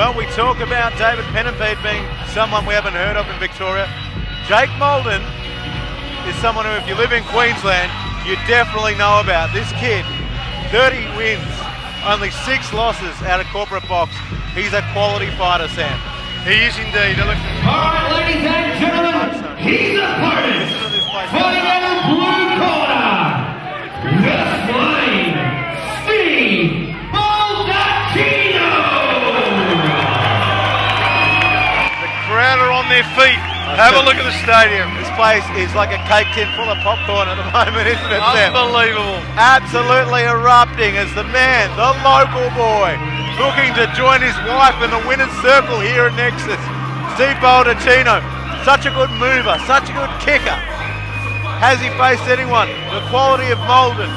Well, we talk about David Penenbeed being someone we haven't heard of in Victoria. Jake Moulden is someone who, if you live in Queensland, you definitely know about. This kid, 30 wins, only 6 losses out of corporate box. He's a quality fighter, Sam. He is indeed. All right, ladies and gentlemen, his opponent, fighting out of blue corner, the Flame, Steve Baldacchino. The crowd are on their feet. Have a look at the stadium. This place is like a cake tin full of popcorn at the moment, isn't it, Sam? Unbelievable. Absolutely erupting as the man, the local boy, looking to join his wife in the winner's circle here at Nexus. Steve Baldacchino, such a good mover, such a good kicker. Has he faced anyone? The quality of Moulden,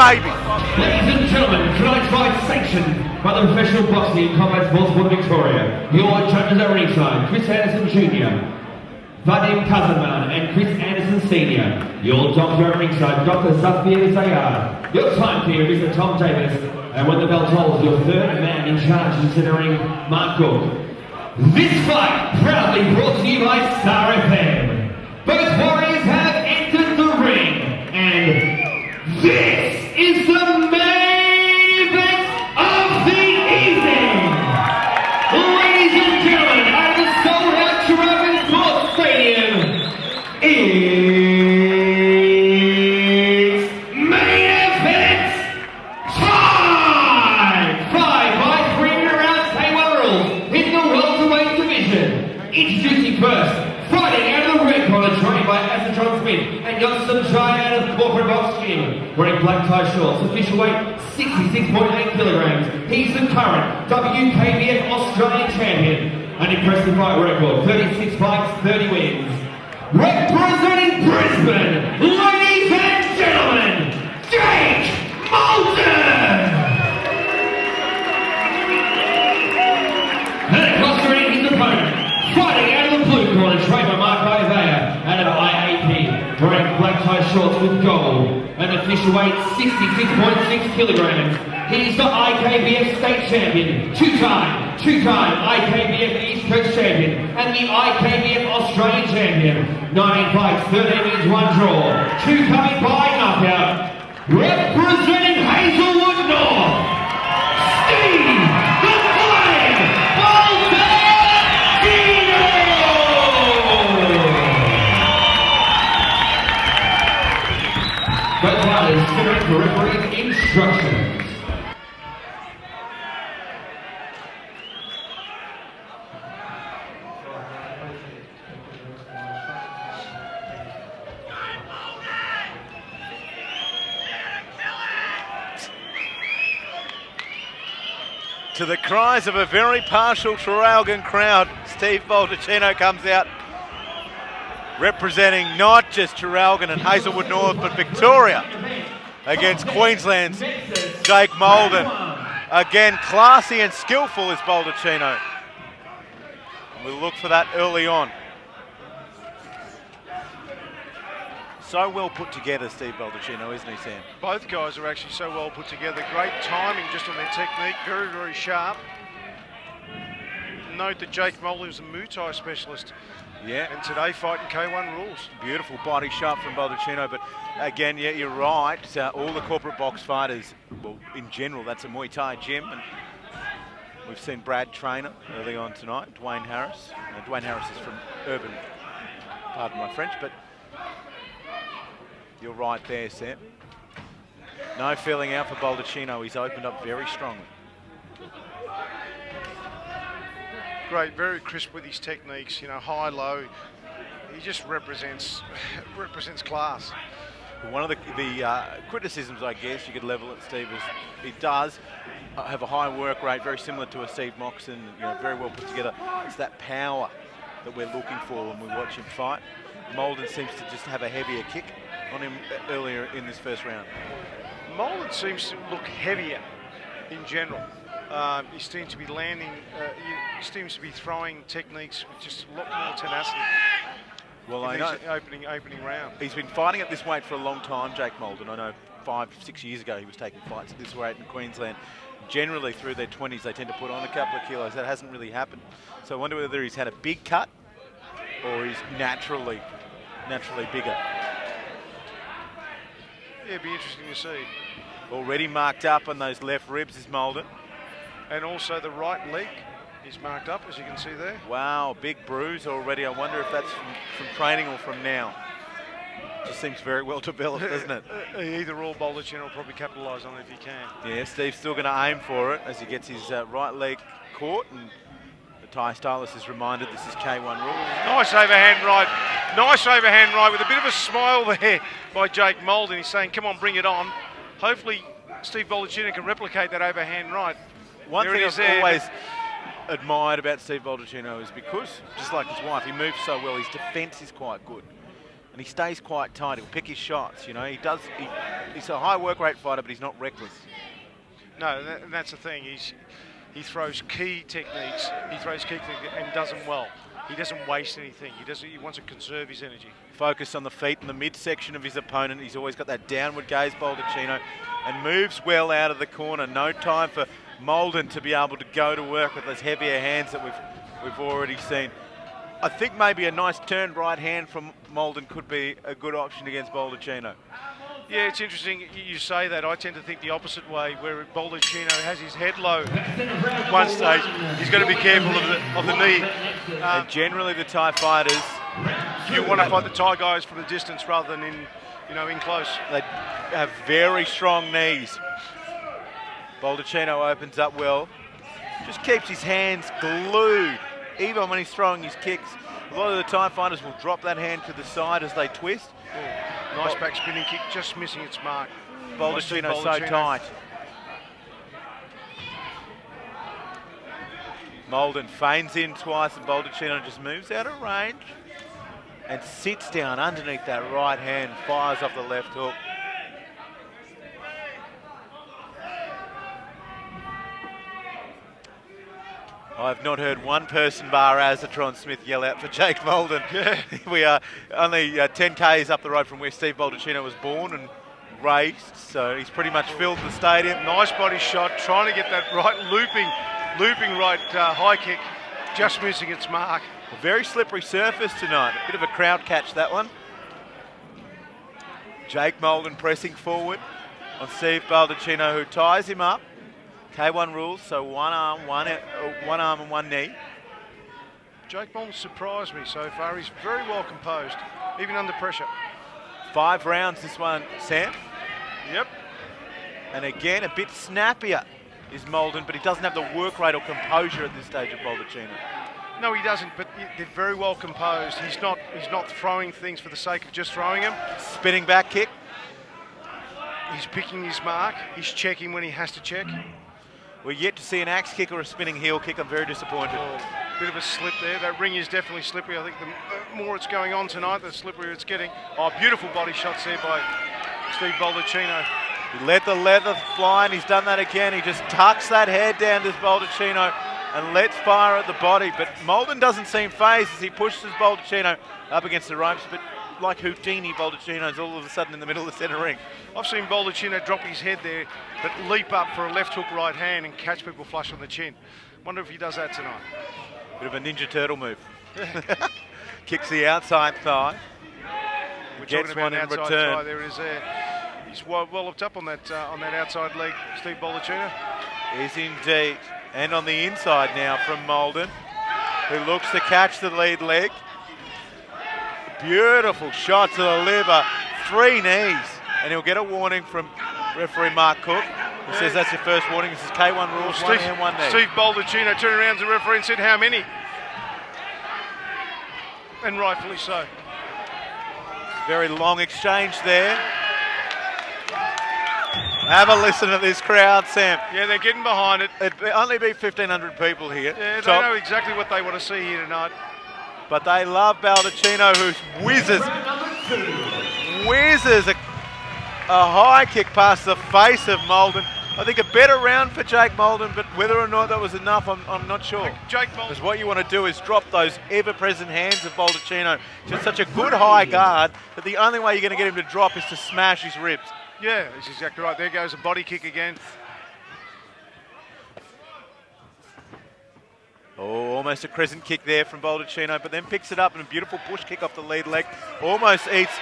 maybe. Ladies and gentlemen, tonight's fight sanctioned by the Professional Boxing and Combat Sports Board of Victoria. Your judges are ringside, Chris Anderson Jr., Vadim Kazanman and Chris Anderson Sr. Your doctor at ringside, Dr. Xavier. Your timekeeper, Mr. Tom Davis. And when the bell tolls, your third man in charge, considering Mark Cook. This fight proudly brought to you by Star FM. Both warriors have entered the ring, and this is the main event of the evening. Ladies and gentlemen, at the sold-out Trevor Sports Stadium, it's main event time! 5x3 rounds K1 rules in the welterweight division. Introducing first, fighting out of the red corner, trained by Ozan Smith and Youngstown Giant out of corporate box gym. Wearing black tie shorts, official weight 66.8 kilograms. He's the current WKBF Australian champion. An impressive fight record, 36 fights, 30 wins. Representing Brisbane, ladies and gentlemen, Jake Moulden! And across the ring, his opponent, fighting out of the blue corner, trained by Mark Isaiah, out of IAP, wearing black tie shorts with gold. An official weight 66.6 kilograms. He's the IKBF state champion, two-time IKBF East Coast champion, and the IKBF Australian champion. 19 fights, 13 wins, 1 draw. 2 coming by knockout. Representing Hazelwood North, Steve the Flame Baldacchino! Both fighters considering for referee's instructions. To the cries of a very partial Traralgon crowd, Steve Baldacchino comes out representing not just Traralgon and Hazelwood North, but Victoria against Queensland's Jake Moulden. Again, classy and skillful is Baldacchino. We'll look for that early on. So well put together, Steve Baldacchino, isn't he, Sam? Both guys are actually so well put together. Great timing just on their technique. Very, very sharp. Note that Jake Moulden is a Muay Thai specialist. Yeah. And today fighting K1 rules. Beautiful body shot from Baldacchino, but again, yeah, you're right. All the corporate box fighters, well, in general, that's a Muay Thai gym. And we've seen Brad Trainer early on tonight, Dwayne Harris. Dwayne Harris is from Urban, pardon my French, but you're right there, Sam. No feeling out for Baldacchino. He's opened up very strongly. Great, very crisp with his techniques, you know, high, low. He just represents class. One of the criticisms, I guess, you could level at Steve is he does have a high work rate, very similar to a Steve Moxon, you know, very well put together. It's that power that we're looking for when we watch him fight. Moulden seems to just have a heavier kick on him earlier in this first round. Moulden seems to look heavier in general. He seems to be landing, he seems to be throwing techniques with just a lot more tenacity. Well, I know. Opening round. He's been fighting at this weight for a long time, Jake Moulden. I know 5, 6 years ago he was taking fights at this weight in Queensland. generally through their 20s, they tend to put on a couple of kilos. That hasn't really happened. So I wonder whether he's had a big cut or he's naturally bigger. Yeah, it'd be interesting to see. Already marked up on those left ribs is Moulden. And also the right leg is marked up, as you can see there. Wow, big bruise already. I wonder if that's from training or from now. Just seems very well developed, doesn't it? Either or, Baldacchino will probably capitalise on it if he can. Yeah, Steve's still going to aim for it as he gets his right leg caught, and the Thai stylist is reminded this is K1 rule. Nice overhand right. Nice overhand right with a bit of a smile there by Jake Moulden. He's saying, come on, bring it on. Hopefully, Steve Baldacchino can replicate that overhand right. One thing I've always admired about Steve Baldacchino is because, just like his wife, he moves so well, his defence is quite good. And he stays quite tight. He'll pick his shots, you know. He's a high work rate fighter, but he's not reckless. No, and that's the thing. He throws key techniques. He throws key techniques and does them well. He doesn't waste anything. He wants to conserve his energy. Focus on the feet in the midsection of his opponent. He's always got that downward gaze, Baldacchino, and moves well out of the corner. No time for Moulden to be able to go to work with those heavier hands that we've already seen. I think maybe a nice turned right hand from Moulden could be a good option against Baldacchino. Yeah, it's interesting you say that. I tend to think the opposite way, where Baldacchino has his head low at one stage. He's got to be careful of the knee. And generally the Thai fighters, you want to fight the Thai guys from a distance rather than in close. They have very strong knees. Baldacchino opens up well. Just keeps his hands glued. Even when he's throwing his kicks, a lot of the Thai fighters will drop that hand to the side as they twist. Nice back spinning kick, just missing its mark. Baldacchino's so tight. Moulden feigns in twice and Baldacchino just moves out of range and sits down underneath that right hand, fires off the left hook. I've not heard one person bar Azatron Smith yell out for Jake Moulden. Yeah. We are only 10 Ks up the road from where Steve Baldacchino was born and raised, so he's pretty much filled the stadium. Nice body shot, trying to get that right looping right high kick, just missing its mark. A very slippery surface tonight. A bit of a crowd catch, that one. Jake Moulden pressing forward on Steve Baldacchino, who ties him up. K1 rules, so one arm and one knee. Jake Moulden surprised me so far. He's very well composed, even under pressure. 5 rounds this one, Sam. Yep. And again, a bit snappier is Moulden, but he doesn't have the work rate or composure at this stage of Baldacchino. No, he doesn't, but they're very well composed. He's not throwing things for the sake of just throwing them. Spinning back kick. He's picking his mark. He's checking when he has to check. We're yet to see an axe kick or a spinning heel kick. I'm very disappointed. Bit of a slip there. That ring is definitely slippery. I think the more it's going on tonight, the slipperier it's getting. Oh, beautiful body shots there by Steve Baldacchino. He let the leather fly, and he's done that again. He just tucks that head down to Baldacchino and lets fire at the body. But Moulden doesn't seem phased as he pushes Baldacchino up against the ropes. But like Houdini, Baldacchino's all of a sudden in the middle of the centre ring. I've seen Baldacchino drop his head there, but leap up for a left hook right hand and catch people flush on the chin. Wonder if he does that tonight. Bit of a Ninja Turtle move. Kicks the outside thigh. We're Gets talking about one in outside return. thigh. There is there. He's walloped up on that outside leg, Steve Baldacchino. Is indeed. And on the inside now from Moulden, who looks to catch the lead leg. Beautiful shot to the liver, 3 knees, and he'll get a warning from referee Mark Cook, who says that's your first warning. This is K1 rules, one hand, one knee. Steve Baldacchino turned around to the referee and said, how many? And rightfully so. Very long exchange there. Have a listen to this crowd, Sam. Yeah, they're getting behind it. It'd only be 1,500 people here. Yeah, they know exactly what they want to see here tonight. But they love Baldacchino, who whizzes a high kick past the face of Moulden. I think a better round for Jake Moulden, but whether or not that was enough, I'm not sure. Jake Moulden. Because what you want to do is drop those ever-present hands of Baldacchino. Just such a good high guard that the only way you're going to get him to drop is to smash his ribs. Yeah, that's exactly right. There goes a body kick again. Almost a crescent kick there from Baldacchino, but then picks it up and a beautiful push kick off the lead leg. Almost eats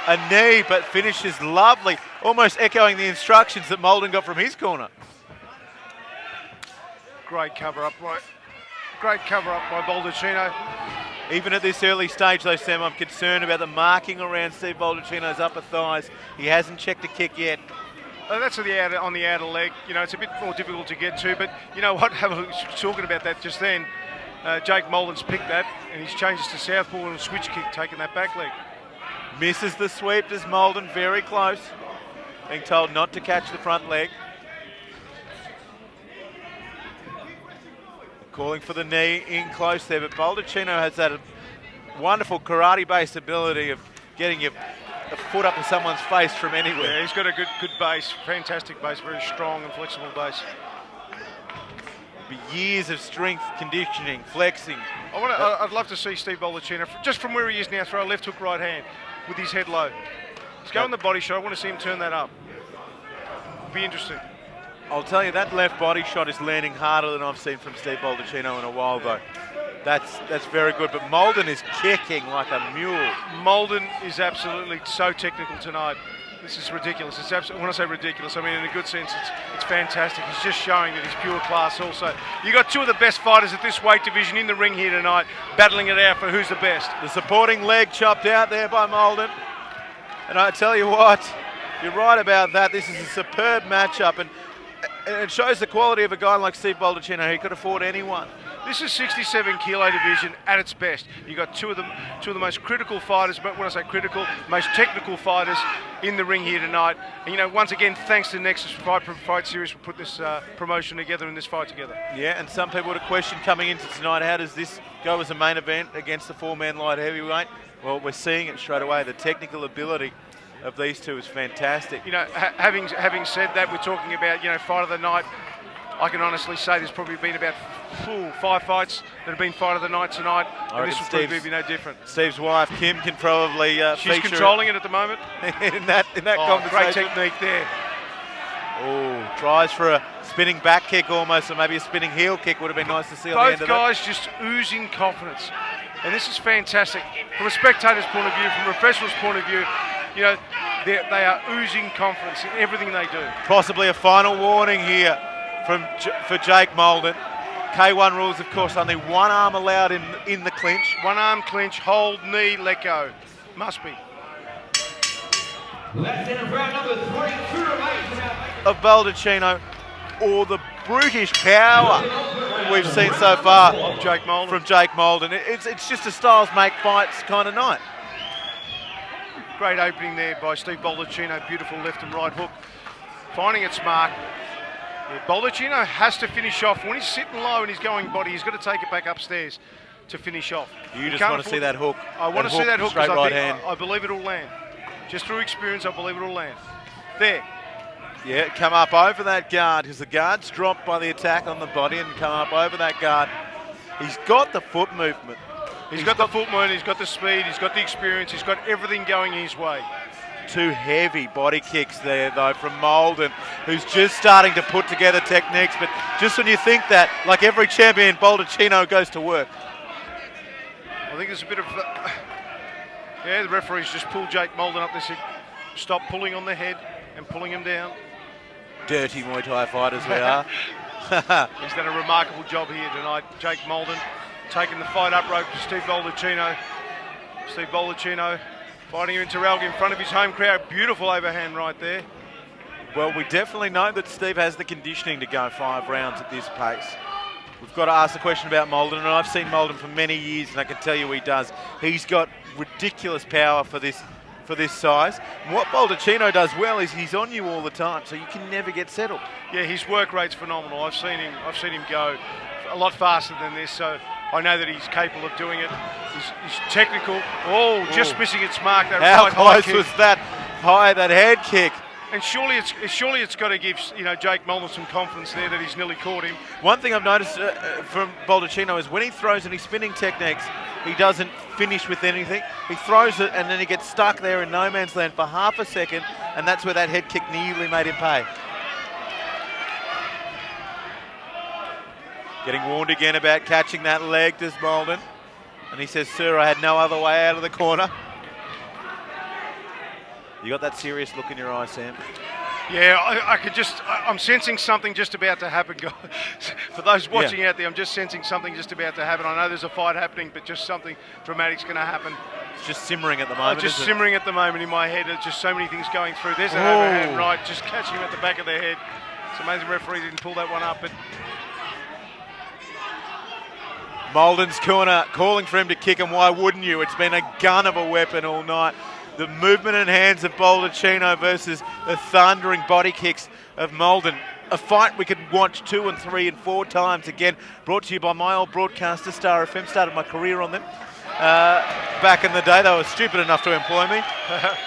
a knee, but finishes lovely, almost echoing the instructions that Moulden got from his corner. Great cover up by Baldacchino. Even at this early stage, though, Sam, I'm concerned about the marking around Steve Baldacchino's upper thighs. He hasn't checked a kick yet. That's on the outer leg. You know, it's a bit more difficult to get to, but you know what? I was talking about that just then. Jake Moulden's picked that, and he's changed it to southpaw and a switch kick, taking that back leg. Misses the sweep, does Moulden, very close. Being told not to catch the front leg. Calling for the knee in close there, but Baldacchino has that wonderful karate-based ability of getting a foot up to someone's face from anywhere. Yeah, he's got a good base, fantastic base, very strong and flexible base. Years of strength, conditioning, flexing. I'd love to see Steve Baldacchino, just from where he is now, throw a left hook right hand with his head low. He's going the body shot. I want to see him turn that up. Be interesting. I'll tell you, that left body shot is landing harder than I've seen from Steve Baldacchino in a while, though. That's very good, but Moulden is kicking like a mule. Moulden is absolutely so technical tonight. This is ridiculous. It's when I say ridiculous, I mean in a good sense, it's fantastic. He's just showing that he's pure class also. You got two of the best fighters at this weight division in the ring here tonight, battling it out for who's the best. The supporting leg chopped out there by Moulden. And I tell you what, you're right about that. This is a superb matchup, and it shows the quality of a guy like Steve Baldacchino. He could afford anyone. This is 67 kilo division at its best. You got two of the most critical fighters, but when I say critical, most technical fighters in the ring here tonight. And you know, once again, thanks to Nexus Fight Series for putting this promotion together and this fight together. Yeah, and some people would have questioned coming into tonight, how does this go as a main event against the four-man light heavyweight? Well, we're seeing it straight away. The technical ability of these two is fantastic. You know, having said that, we're talking about, you know, fight of the night. I can honestly say there's probably been about 5 fights that have been fight of the night tonight, and this will probably be no different. Steve's wife, Kim, can probably she's feature controlling it at the moment. in that conversation. Great technique there. Oh, tries for a spinning back kick almost, or maybe a spinning heel kick would have been nice to see on the end of Both guys just oozing confidence, and this is fantastic. From a spectator's point of view, from a professional's point of view, you know, they are oozing confidence in everything they do. Possibly a final warning here for Jake Moulden. K1 rules, of course, only one arm allowed in the clinch. One arm clinch, hold, knee, let go. Must be. That's in round number 3, 2 to 8. Of Baldacchino, or the brutish power we've seen so far from Jake Moulden. It's just a styles make fights kind of night. Great opening there by Steve Baldacchino. Beautiful left and right hook. Finding its mark. Yeah, Baldacchino has to finish off. When he's sitting low and he's going body, he's got to take it back upstairs to finish off. You just want to see that hook. I want to see that hook because I believe it'll land. Just through experience, I believe it'll land. There. Yeah, come up over that guard, because the guard's dropped by the attack on the body, and come up over that guard. He's got the foot movement. He's got the foot movement, he's got the speed, he's got the experience, he's got everything going his way. Two heavy body kicks there, though, from Moulden, who's just starting to put together techniques. But just when you think that, like every champion, Baldacchino goes to work. I think there's a bit of... yeah, the referee's just pulled Jake Moulden up. They said, stop pulling on the head and pulling him down. Dirty Muay Thai fighters we are. He's done a remarkable job here tonight. Jake Moulden taking the fight up rope to Steve Baldacchino. Steve Baldacchino fighting him in Terralga in front of his home crowd. Beautiful overhand right there. Well, we definitely know that Steve has the conditioning to go 5 rounds at this pace. We've got to ask the question about Moulden, and I've seen Moulden for many years, and I can tell you he does. He's got ridiculous power for this size. And what Baldacchino does well is he's on you all the time, so you can never get settled. Yeah, his work rate's phenomenal. I've seen him go a lot faster than this, so I know that he's capable of doing it. He's technical. Oh, just missing its mark. That How right close was that that head kick? And surely it's got to give, you know, Jake Moulden some confidence there that he's nearly caught him. One thing I've noticed from Baldacchino is when he throws any spinning techniques, he doesn't finish with anything. He throws it and then he gets stuck there in no man's land for half a second, and that's where that head kick nearly made him pay. Getting warned again about catching that leg, does Moulden. And he says, sir, I had no other way out of the corner. You got that serious look in your eye, Sam? Yeah, I'm sensing something just about to happen, guys. For those watching out there, I'm just sensing something just about to happen. I know there's a fight happening, but just something dramatic's going to happen. It's just simmering at the moment, Just simmering at the moment in my head. There's just so many things going through. There's an overhand right, just catching him at the back of their head. It's amazing referee didn't pull that one up, but Moulden's corner calling for him to kick him. Why wouldn't you? It's been a gun of a weapon all night. The movement and hands of Baldacchino versus the thundering body kicks of Moulden. A fight we could watch 2 and 3 and 4 times. Again, brought to you by my old broadcaster, Star FM. Started my career on them. Back in the day, they were stupid enough to employ me.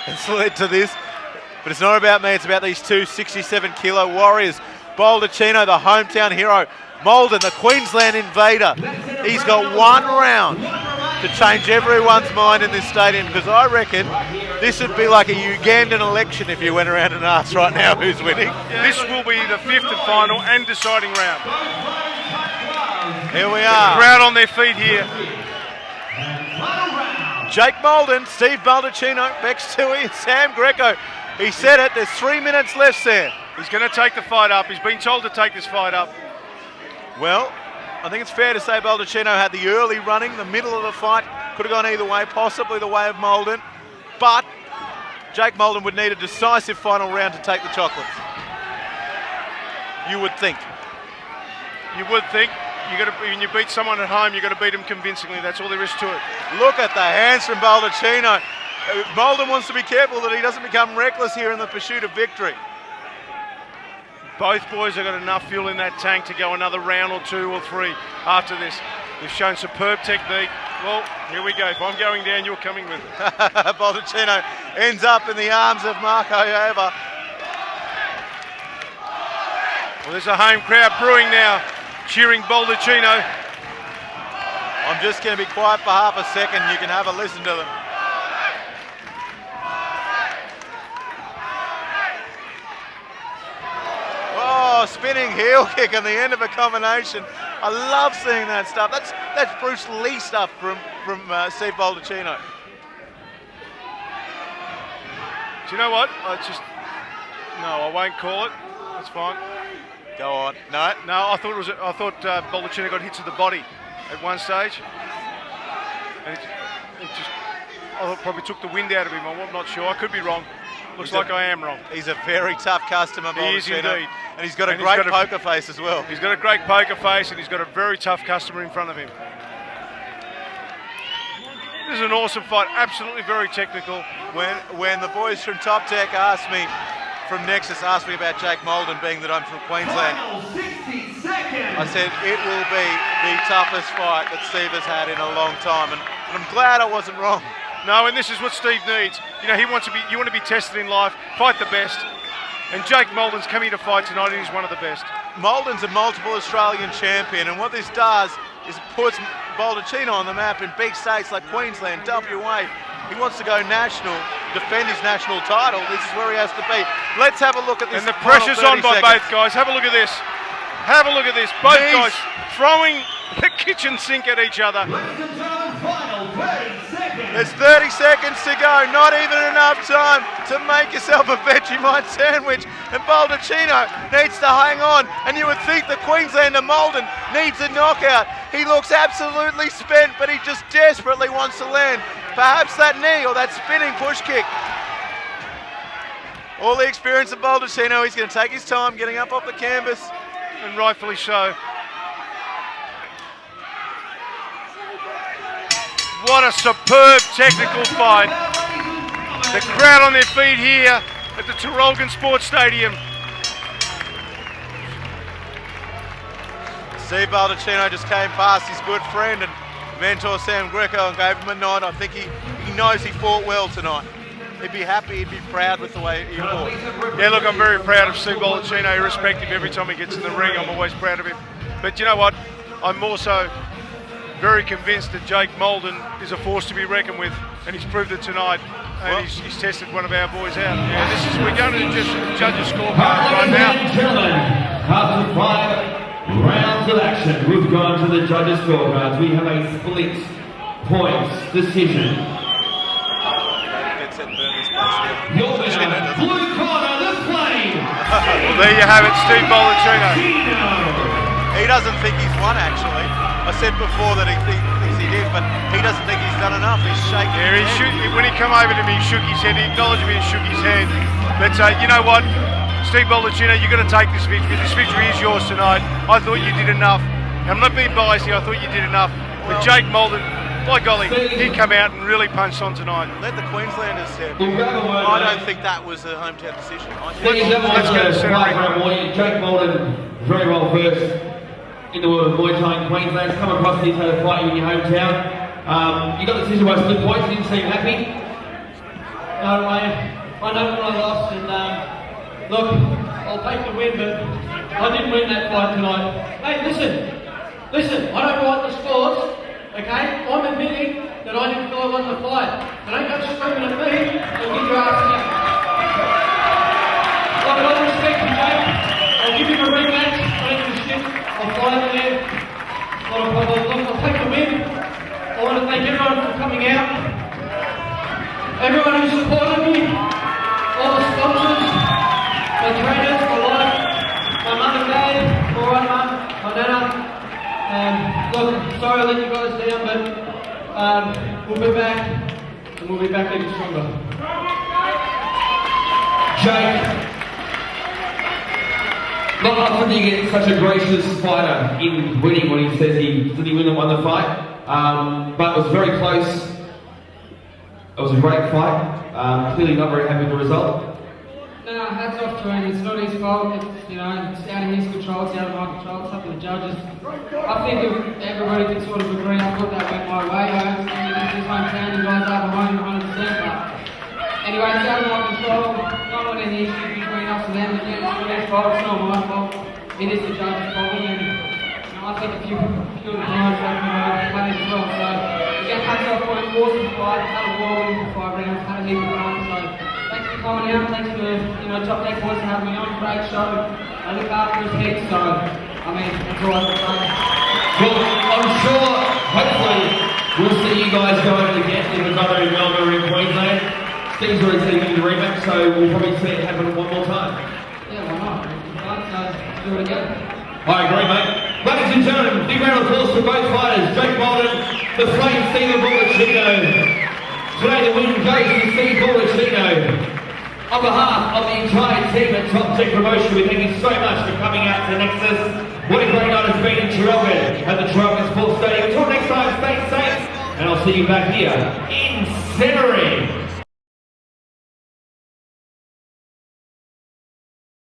It's led to this. But it's not about me, it's about these two 67-kilo warriors. Baldacchino, the hometown hero. Moulden, the Queensland invader. He's got one round to change everyone's mind in this stadium, because I reckon this would be like a Ugandan election if you went around and asked right now who's winning. This will be the 5th and final and deciding round. Here we are. Crowd on their feet here. Jake Moulden, Steve Baldacchino, Bex Tui, Sam Greco. He said it, there's 3 minutes left, Sam. He's going to take the fight up. He's been told to take this fight up. Well, I think it's fair to say Baldacchino had the early running, the middle of the fight. Could have gone either way, possibly the way of Moulden. But Jake Moulden would need a decisive final round to take the chocolates. You would think. You would think. When you beat someone at home, you've got to beat them convincingly. That's all there is to it. Look at the hands from Baldacchino. Moulden wants to be careful that he doesn't become reckless here in the pursuit of victory. Both boys have got enough fuel in that tank to go another round or 2 or 3 after this. They've shown superb technique. Well, here we go. If I'm going down, you're coming with it. Baldacchino ends up in the arms of Marco Eva. Well, there's a home crowd brewing now, cheering Baldacchino. I'm just going to be quiet for half a second. You can have a listen to them. Oh, spinning heel kick on the end of a combination. I love seeing that stuff. That's Bruce Lee stuff from Steve Baldacchino. Do you know what? No, I won't call it. That's fine. Go on. No, I thought Baldacchino got hit to the body at one stage, and I thought probably took the wind out of him. I'm not sure. I could be wrong. Looks like I am wrong. He's a very tough customer, Baldacchino. He is indeed. And he's got a great poker face as well. He's got a great poker face, and he's got a very tough customer in front of him. This is an awesome fight. Absolutely very technical. When the boys from Top Deck asked me, from Nexus, asked me about Jake Moulden, being that I'm from Queensland, I said it will be the toughest fight that Steve has had in a long time, and I'm glad I wasn't wrong. No, and this is what Steve needs. You know, you want to be tested in life, fight the best. And Jake Moulden's coming to fight tonight, and he's one of the best. Moulden's a multiple Australian champion, and what this does is puts Baldacchino on the map in big states like Queensland, WA. He wants to go national, defend his national title. This is where he has to be. Let's have a look at this. And the pressure's on by both guys. Have a look at this. Have a look at this. Both guys throwing the kitchen sink at each other. There's 30 seconds to go, not even enough time to make yourself a Vegemite sandwich, and Baldacchino needs to hang on, and you would think the Queenslander Moulden needs a knockout. He looks absolutely spent, but he just desperately wants to land perhaps that knee or that spinning push kick. All the experience of Baldacchino, he's going to take his time getting up off the canvas. And rightfully so. What a superb technical fight. The crowd on their feet here at the Tarolgan Sports Stadium. Steve Baldacchino just came past his good friend and mentor Sam Greco and gave him a nod. I think he knows he fought well tonight. He'd be happy, he'd be proud with the way he fought. Yeah, look, I'm very proud of Steve Baldacchino. I respect him every time he gets in the ring. I'm always proud of him. But you know what? I'm also very convinced that Jake Moulden is a force to be reckoned with, and he's proved it tonight. And he's tested one of our boys out. Yeah, we're going to just judge a scorecard right now. After 5 Rounds of action. We've gone to the judges' scorecards. We have a split points decision. Your winner, blue corner, the Flame. Well, there you have it, Steve Baldacchino. He doesn't think he's won, actually. I said before that he thinks he did, but he doesn't think he's done enough. He's shaking his head. When he came over to me, he shook his head. He acknowledged me and shook his head. But you know what? Steve Baldacchino, you're going to take this victory. This victory is yours tonight. I thought you did enough. I'm not being biased here. I thought you did enough. But Jake Moulden, by golly, he come out and really punched on tonight. Let the Queenslanders step. I don't think that was a hometown decision. Let's get a centre. Jake Moulden, very well versed in the world of Muay Thai in Queensland. Come across here to fight you in your hometown. You got the decision by split points. You didn't seem happy. No, I know when I lost, and look, I'll take the win, but I didn't win that fight tonight. Hey, listen, I don't write the scores, okay? I'm admitting that I didn't feel I won the fight. So don't go screaming at me and get your ass out. Look, I respect you, Jake. I'll give you a rematch. I don't give a shit. I'll fight over there. Not a problem. Look, I'll take the win. I want to thank everyone for coming out. Everyone who supported me. All the sponsors. My trainers, my life, my mum and dad, all right mum, my nana. Look, sorry I let you guys down, but we'll be back, and we'll be back even stronger. Jake, not often do you get such a gracious fighter in winning when he says he didn't win the fight, but it was very close. It was a great fight. Clearly not very happy with the result. No, hats off to him. It's not his fault. It's, it's out of his control. It's out of my control. It's up to the judges. I think if everybody can sort of agree, I thought that went my way. I understand this is his hometown. You guys are behind 100%. But anyway, it's out of my control. Not what any issue between us and them. It's not his fault. It's not my fault. It is the judge's problem. And I think a few of the guys have played as well. So again, hats off for an awesome fight. Had a war win for 5 rounds. Had a heap of fun. So thanks for coming out. Thanks for Top Deck Boys for having me on. Great show. I look after his head. So I mean, that's all I can say. Well, I'm sure, hopefully, we'll see you guys go over again in another in Melbourne or in Queensland. Steve's already said he's the rematch, so we'll probably see it happen one more time. Yeah, why not? So let's do it again. I agree, mate. Ladies and gentlemen, big round of applause for both fighters. Jake Moulden, the Flame, Steve Baldacchino. Today the win goes to Steve Baldacchino. On behalf of the entire team at TOPDECK Promotions, we thank you so much for coming out to Nexus. What a great night it's been in Traralgon at the Traralgon Sports Stadium. Until next time, stay safe, and I'll see you back here in Century.